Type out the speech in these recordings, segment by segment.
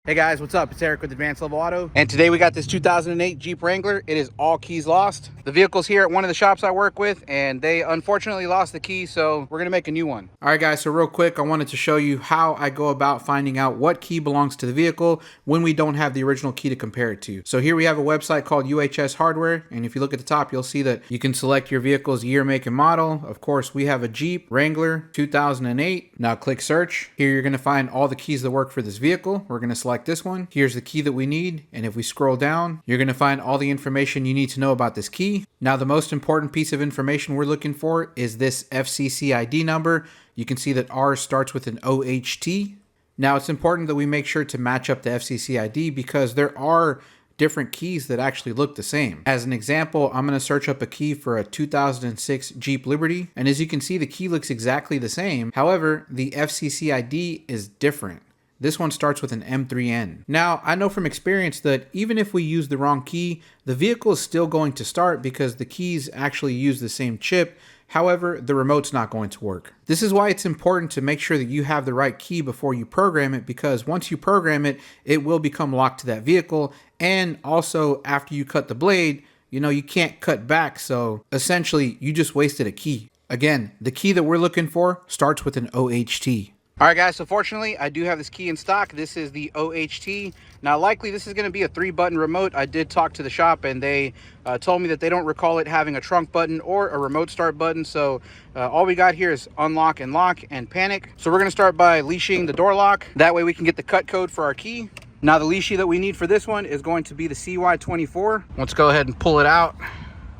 Hey guys, what's up? It's Eric with Advanced Level Auto, and today we got this 2008 Jeep Wrangler. It is all keys lost. The vehicle's here at one of the shops I work with, and they unfortunately lost the key, so we're gonna make a new one. All right guys, so real quick, I wanted to show you how I go about finding out what key belongs to the vehicle when we don't have the original key to compare it to. So here we have a website called UHS Hardware, and if you look at the top, you'll see that you can select your vehicle's year, make, and model. Of course, we have a Jeep Wrangler 2008. Now click search. Here you're gonna find all the keys that work for this vehicle. We're gonna select this one. Here's the key that we need, and if we scroll down, you're going to find all the information you need to know about this key. Now the most important piece of information we're looking for is this FCC ID number. You can see that ours starts with an OHT. Now it's important that we make sure to match up the FCC ID because there are different keys that actually look the same. As an example, I'm going to search up a key for a 2006 Jeep Liberty, and as you can see, the key looks exactly the same. However, the FCC ID is different. This one starts with an M3N. Now, I know from experience that even if we use the wrong key, the vehicle is still going to start because the keys actually use the same chip. However, the remote's not going to work. This is why it's important to make sure that you have the right key before you program it, because once you program it, it will become locked to that vehicle. And also, after you cut the blade, you can't cut back. So essentially, you just wasted a key. Again, the key that we're looking for starts with an OHT. All right guys, so fortunately I do have this key in stock. This is the OHT. Now likely this is going to be a 3-button remote. I did talk to the shop and they told me that they don't recall it having a trunk button or a remote start button. So all we got here is unlock and lock and panic. So we're going to start by leashing the door lock. That way we can get the cut code for our key. Now the leashie that we need for this one is going to be the CY24. Let's go ahead and pull it out.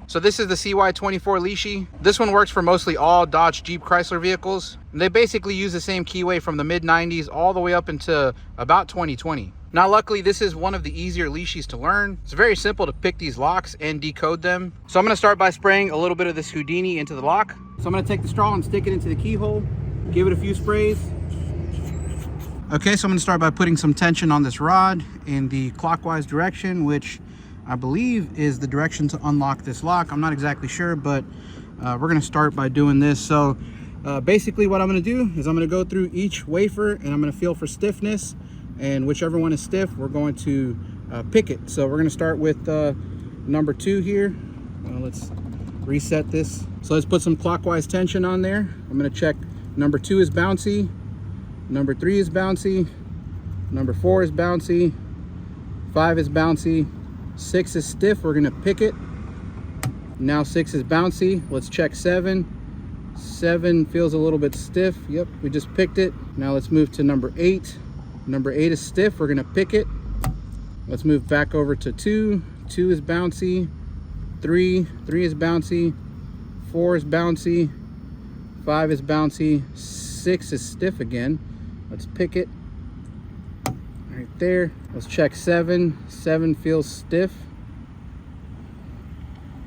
So this is the CY24 leashie. This one works for mostly all Dodge, Jeep, Chrysler vehicles. They basically use the same keyway from the mid-90s all the way up into about 2020. Now luckily this is one of the easier leashies to learn. It's very simple to pick these locks and decode them. So I'm going to start by spraying a little bit of this Houdini into the lock. So I'm going to take the straw and stick it into the keyhole, give it a few sprays. Okay, so I'm going to start by putting some tension on this rod in the clockwise direction, which I believe is the direction to unlock this lock. I'm not exactly sure, but we're going to start by doing this. So basically what I'm going to do is I'm going to go through each wafer and I'm going to feel for stiffness, and whichever one is stiff, we're going to pick it. So we're going to start with number 2 here. Let's reset this. So let's put some clockwise tension on there. I'm going to check number 2 is bouncy, number 3 is bouncy, number 4 is bouncy, 5 is bouncy, 6 is stiff. We're going to pick it. Now 6 is bouncy. Let's check 7. 7 feels a little bit stiff. Yep, we just picked it. Now let's move to number 8. Number 8 is stiff. We're going to pick it. Let's move back over to 2. 2 is bouncy. 3 is bouncy. 4 is bouncy. 5 is bouncy. 6 is stiff again. Let's pick it. Right there. Let's check 7. 7 feels stiff.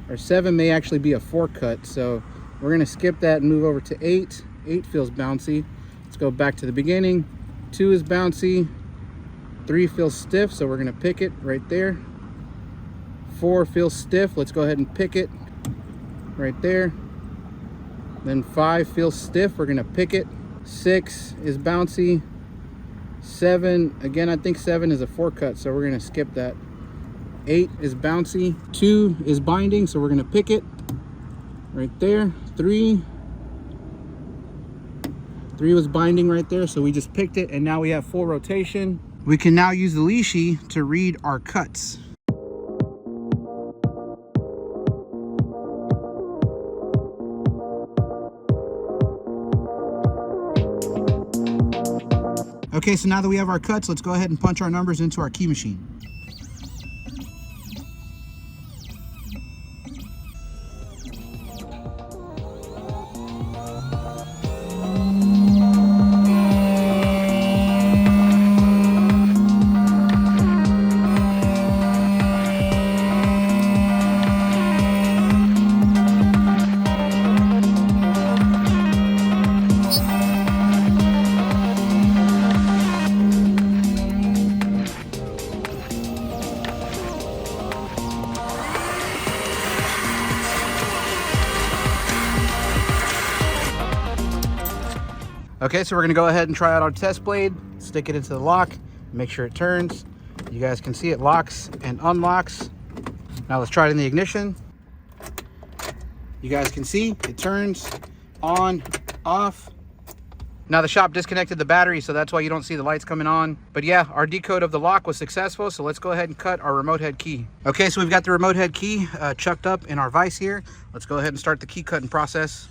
Or 7 may actually be a 4 cut, so we're going to skip that and move over to 8. 8 feels bouncy. Let's go back to the beginning. 2 is bouncy. 3 feels stiff, so we're going to pick it right there. 4 feels stiff. Let's go ahead and pick it right there. Then 5 feels stiff. We're going to pick it. 6 is bouncy. 7, again, I think 7 is a 4 cut, so we're going to skip that. 8 is bouncy. 2 is binding, so we're going to pick it right there. 3 was binding right there, so we just picked it, and now we have full rotation. We can now use the leashie to read our cuts. Okay, so now that we have our cuts, let's go ahead and punch our numbers into our key machine. Okay, so we're gonna go ahead and try out our test blade, stick it into the lock, Make sure it turns. You guys can see it locks and unlocks. Now let's try it in the ignition. You guys can see it turns on, off. Now the shop disconnected the battery, so that's why you don't see the lights coming on. But yeah, our decode of the lock was successful, so let's go ahead and cut our remote head key. Okay, so we've got the remote head key chucked up in our vise here. Let's go ahead and start the key cutting process.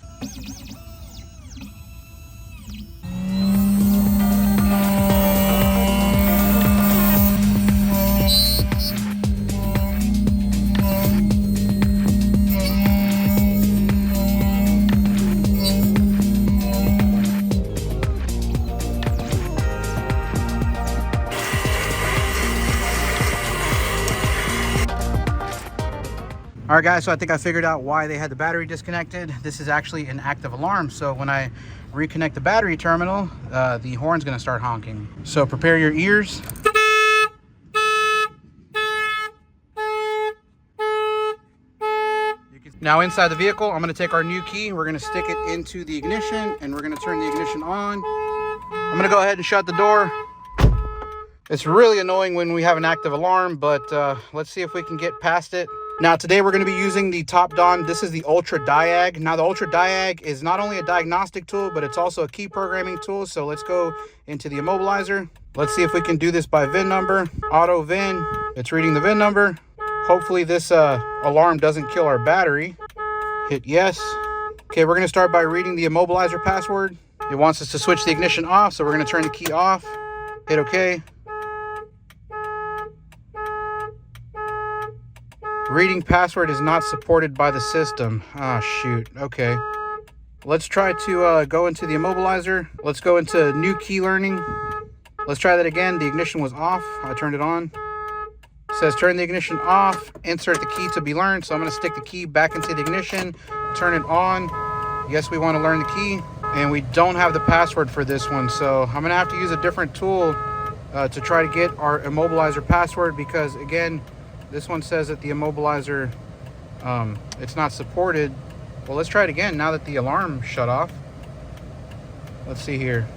All right guys, so I think I figured out why they had the battery disconnected. This is actually an active alarm. So when I reconnect the battery terminal, the horn's gonna start honking. So prepare your ears. Now inside the vehicle, I'm gonna take our new key. We're gonna stick it into the ignition and we're gonna turn the ignition on. I'm gonna go ahead and shut the door. It's really annoying when we have an active alarm, but let's see if we can get past it. Now today we're going to be using the Topdon. This is the UltraDiag. Now the UltraDiag is not only a diagnostic tool, but it's also a key programming tool. So let's go into the immobilizer. Let's see if we can do this by VIN number. Auto VIN. It's reading the VIN number. Hopefully this alarm doesn't kill our battery. Hit yes. Okay, we're going to start by reading the immobilizer password. It wants us to switch the ignition off, so we're going to turn the key off. Hit OK. Reading password is not supported by the system. Ah, shoot. Okay. Let's try to go into the immobilizer. Let's go into new key learning. Let's try that again. The ignition was off. I turned it on. It says turn the ignition off. Insert the key to be learned. So I'm going to stick the key back into the ignition. Turn it on. Yes, we want to learn the key. And we don't have the password for this one. So I'm going to have to use a different tool to try to get our immobilizer password, because again, this one says that the immobilizer, it's not supported. Well, let's try it again now that the alarm shut off. Let's see here.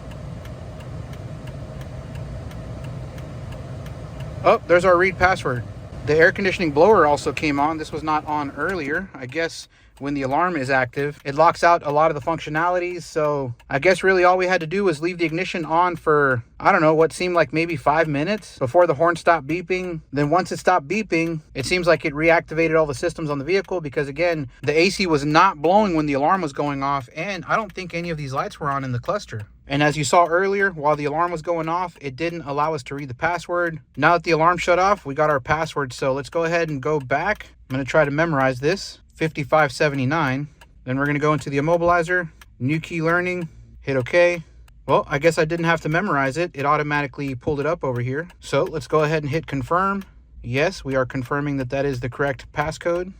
Oh, there's our read password. The air conditioning blower also came on. This was not on earlier. I guess when the alarm is active, it locks out a lot of the functionalities. So I guess really all we had to do was leave the ignition on for, I don't know, what seemed like maybe 5 minutes before the horn stopped beeping. Then once it stopped beeping, it seems like it reactivated all the systems on the vehicle, because again, the AC was not blowing when the alarm was going off. And I don't think any of these lights were on in the cluster. And as you saw earlier, while the alarm was going off, it didn't allow us to read the password. Now that the alarm shut off, we got our password. So let's go ahead and go back. I'm going to try to memorize this. 5579. Then we're going to go into the immobilizer, new key learning, hit OK. Well, I guess I didn't have to memorize it. It automatically pulled it up over here. So let's go ahead and hit confirm. Yes, we are confirming that that is the correct passcode.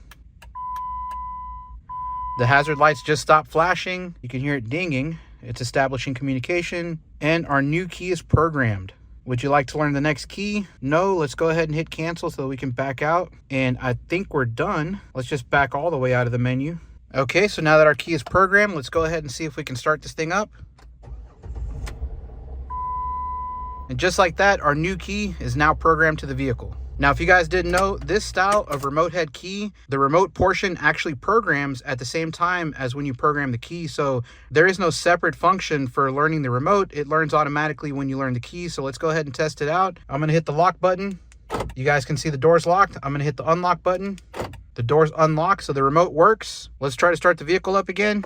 The hazard lights just stopped flashing. You can hear it dinging. It's establishing communication, and our new key is programmed. Would you like to learn the next key? No. Let's go ahead and hit cancel so that we can back out. And I think we're done. Let's just back all the way out of the menu. Okay, so now that our key is programmed, let's go ahead and see if we can start this thing up. And just like that, our new key is now programmed to the vehicle. Now, if you guys didn't know, this style of remote head key, the remote portion actually programs at the same time as when you program the key. So there is no separate function for learning the remote. It learns automatically when you learn the key. So let's go ahead and test it out. I'm going to hit the lock button. You guys can see the door's locked. I'm going to hit the unlock button. The door's unlocked, so the remote works. Let's try to start the vehicle up again.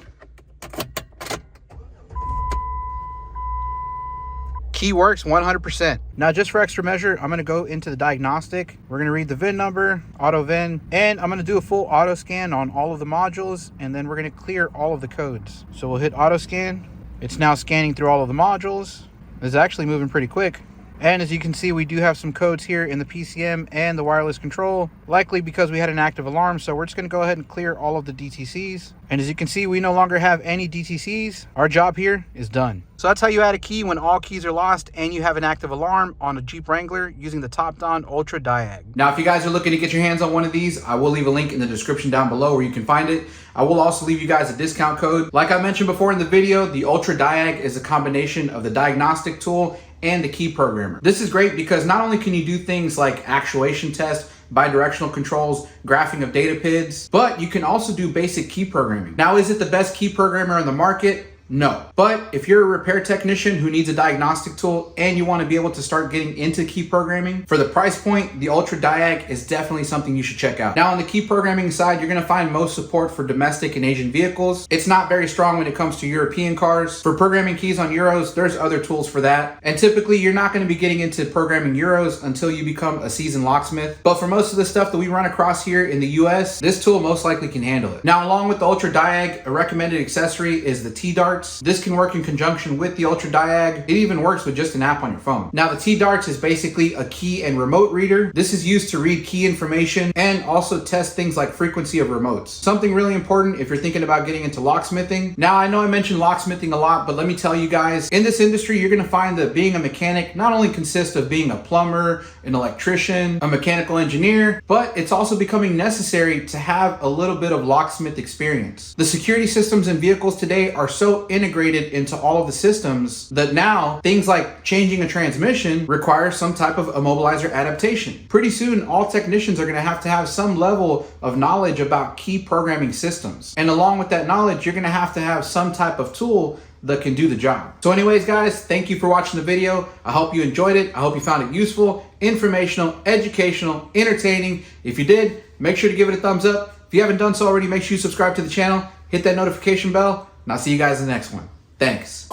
Key works 100%. Now, just for extra measure, I'm going to go into the diagnostic. We're going to read the VIN number, auto VIN, and I'm going to do a full auto scan on all of the modules, and then we're going to clear all of the codes. So we'll hit auto scan. It's now scanning through all of the modules. It's actually moving pretty quick. And as you can see, we do have some codes here in the PCM and the wireless control, likely because we had an active alarm. So we're just going to go ahead and clear all of the DTCs. And as you can see, we no longer have any DTCs. Our job here is done. So that's how you add a key when all keys are lost and you have an active alarm on a Jeep Wrangler using the Topdon UltraDiag. Now, if you guys are looking to get your hands on one of these, I will leave a link in the description down below where you can find it. I will also leave you guys a discount code. Like I mentioned before in the video, the UltraDiag is a combination of the diagnostic tool and the Key Programmer. This is great because not only can you do things like actuation test, bidirectional controls, graphing of data PIDs, but you can also do basic key programming. Now, is it the best key programmer on the market? No. But if you're a repair technician who needs a diagnostic tool and you want to be able to start getting into key programming, for the price point, the UltraDiag is definitely something you should check out. Now, on the key programming side, you're going to find most support for domestic and Asian vehicles. It's not very strong when it comes to European cars. For programming keys on Euros, there's other tools for that. And typically, you're not going to be getting into programming Euros until you become a seasoned locksmith. But for most of the stuff that we run across here in the US, this tool most likely can handle it. Now, along with the UltraDiag, a recommended accessory is the T-Darts. This can work in conjunction with the UltraDiag. It even works with just an app on your phone. Now, the T-Darts is basically a key and remote reader. This is used to read key information and also test things like frequency of remotes. Something really important if you're thinking about getting into locksmithing. Now, I know I mentioned locksmithing a lot, but let me tell you guys, in this industry, you're gonna find that being a mechanic not only consists of being a plumber, an electrician, a mechanical engineer, but it's also becoming necessary to have a little bit of locksmith experience. The security systems in vehicles today are so integrated into all of the systems that now things like changing a transmission require some type of immobilizer adaptation. Pretty soon, all technicians are going to have some level of knowledge about key programming systems. And along with that knowledge, you're going to have some type of tool that can do the job. So anyways, guys, thank you for watching the video. I hope you enjoyed it. I hope you found it useful, informational, educational, entertaining. If you did, make sure to give it a thumbs up. If you haven't done so already, make sure you subscribe to the channel, hit that notification bell, and I'll see you guys in the next one. Thanks.